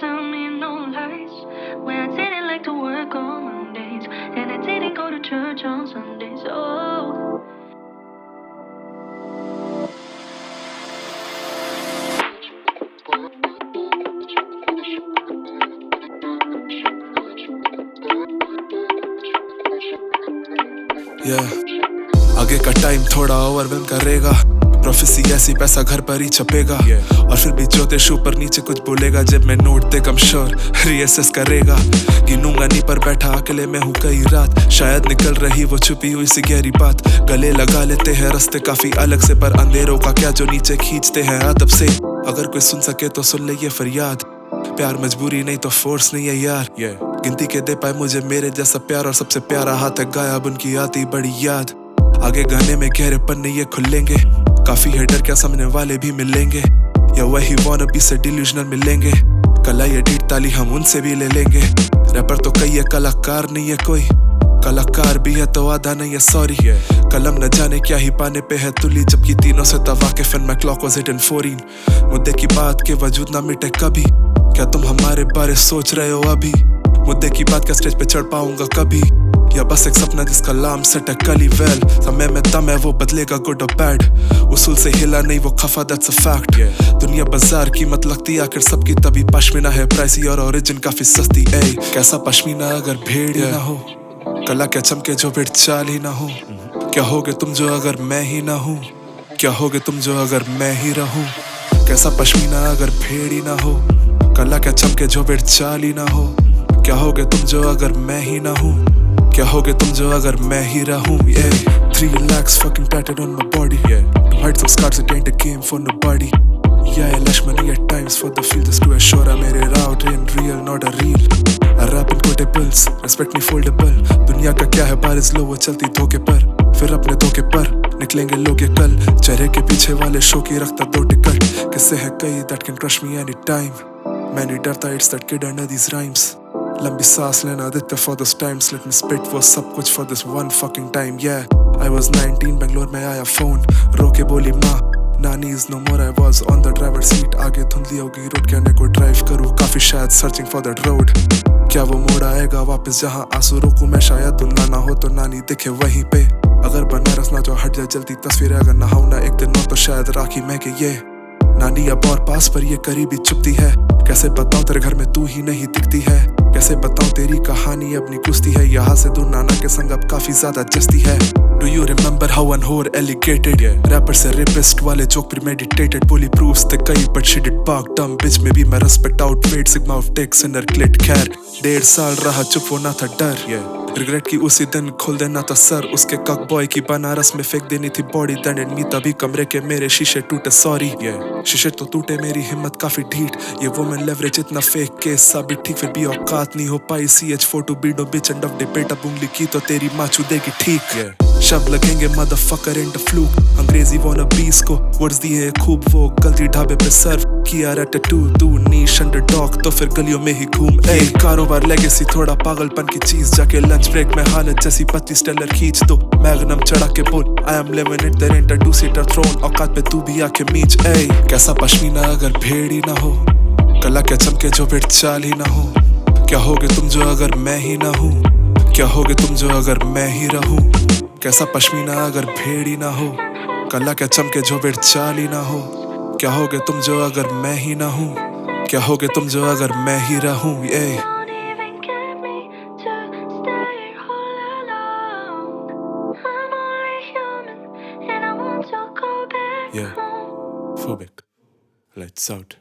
tell me no lies. When I didn't like to work on Mondays, and I didn't go to church on Sundays. Oh. आगे का time थोड़ा overwhelm करेगा, prophecy ऐसी पैसा घर पर ही छपेगा, और फिर भी ज्योतिष ऊपर नीचे कुछ बोलेगा, जब मैं नोट दे कम श्योर रीअसेस करेगा। गिनूंगा नहीं पर बैठा अकेले में हूँ कई रात, शायद निकल रही वो छुपी हुई सी गहरी बात। गले लगा लेते हैं रास्ते काफी अलग से, पर अंधेरों का क्या जो नीचे खींचते हैं अदब से। अगर कोई सुन सके तो सुन ले ये फरियाद, प्यार मजबूरी नहीं तो फोर्स नहीं है यार। गिनती के दे पाए मुझे मेरे जैसा प्यार, और सबसे प्यारा हाथ है गायब उनकी आती बड़ी याद। आगे गाने में गहरे पन्ने ये खुलेंगे, काफी है डर क्या सामने वाले भी मिलेंगे, या वही वानबी से डिल्यूजनल मिलेंगे। कला ये डीट ताली हम उनसे भी ले लेंगे। रैपर तो कई है, कलाकार नहीं है कोई, कलाकार भी है तो आधा नहीं है सॉरी। कलम न जाने क्या ही पाने पे है तुली, जबकि तीनों से तवाकिफ and my clock was hit in 14। मुद्दे की बात के वजूद ना मिटे कभी, क्या तुम हमारे बारे सोच रहे हो अभी? मुद्दे की बात का स्टेज पे चढ़ पाऊंगा कभी, या बस एक सपना जिसका लाम सेट है कली वेल। समय में दम है वो बदलेगा गुड और बैड, उसूल से हिला नहीं वो खफा दैट्स अ फैक्ट। दुनिया बाजार कीमत लगती आखिर सबकी, तभी पश्मीना है प्राइसी और ओरिजिन काफी सस्ती। ए कैसा पश्मीना अगर भेड़ ही ना हो, कला क्या चमके जो भेड़ चाल ही ना हो। क्या होगे तुम जो अगर मैं ही ना हूँ, क्या होगे तुम जो अगर मैं ही रहूं। कैसा पश्मीना अगर भेड़ ही ना हो, कला क्या चमके जो भेड़ चाल ही ना हो। क्या होगे तुम जो अगर मैं ही ना हूँ, क्या होगे तुम जो अगर मैं ही रहूं। 3 lakhs fucking tatted on my body, to hide some scars it ain't a game for nobody. I lash money at times for the feel, just to assure I made it out in real not a real. I rap in quotables, respect me foldable. दुनिया का क्या है बारिश लो वो चलती धोखे पर, फिर अपने धोखे पर निकलेंगे लोग ये कल। चेहरे के पीछे वाले शो की रखता 2 टिकट, किससे है कई that can crush me anytime. मैं नहीं डरता it's that kid under these rhymes. लंबी सांस लेना देते for those times, let me spit वो सब कुछ for this one fucking time. I was 19 Bangalore में आया फोन, रोके बोली माँ नानी is no more, I was on the driver seat. आगे धुंधली होगी रोड कहने को ड्राइव करूँ काफी, शायद searching for that road. क्या वो मोड़ आएगा वापस जहाँ आंसू रोकूं मैं, शायद दुल्ला ना हो तो नानी दिखे वहीं पे। अगर बनारस ना जो हट जाए जल्दी तस्वीर, अगर नहाऊं ना एक दिन हो तो शायद राखी में के ये नानी अब और पास पर ये करीबी चुपती है। कैसे बताऊं तेरे घर में तू ही नहीं दिखती है, कैसे बताऊं तेरी कहानी अपनी कुश्ती है। यहाँ से दूर नाना के संग अब काफी ज्यादा जस्ती है। Do you remember how one whore alligated? Rapper से rapist वाले joke premeditated, bully proofs थे कई but she did bark dumb bitch में भी मैं respect outweighed sigma of dicks in her clit खैर 1.5 साल रहा चुप वो ना था डर। रिग्रेट की उसी दिन खोल देना था सर, उसके कक बॉय की बनारस में फेंक देनी थी बॉडी। दैन मी तभी कमरे के मेरे शीशे टूटे सॉरी, शीशे तो टूटे मेरी हिम्मत काफी ढीठ। ये वुमेन लेवरेज इतना फेक केस साबित ठीक, फिर भी औकात नहीं हो पाई। CH4 टू बीडो बिच एंड ऑफ डिबेट, अब उंगली की तो तेरी माँ चुदेगी ठीक। शब्द लगेंगे मदरफकर इन द फ्लूक, अंग्रेजी वॉनबीज को वर्ड्स दिए खूब, वो गलती ढाबे पे सर्व किया रैटेटू। तू नीश अंडरडॉग तो फिर गलियों में ही घूम। कारोबार लेगेसी थोड़ा पागलपन की चीज, जाके लंच ब्रेक में हालत जैसी 25 टेलर खींच दो। मैग्नम चढ़ा के बोल I am living it there enter 2-seater throne, औकात पे तू भी आके मीच। कैसा पश्मीना अगर भेड़ ही ना हो, कला क्या चमके जो भेड़ चाल ही ना हो। क्या होगे तुम जो अगर मैं ही ना हूँ, क्या होगे तुम जो अगर मैं ही रहूं। कैसा पश्मीना अगर भेड़ ही ना हो, कला क्या चमके जो भेड़ चाल ही ना हो। क्या होगे तुम जो अगर मैं ही ना हूँ, क्या होगे तुम जो अगर मैं ही रहूं। Don't even get me to stay all alone. I'm only human and I want to go back home. Phobic, lights out.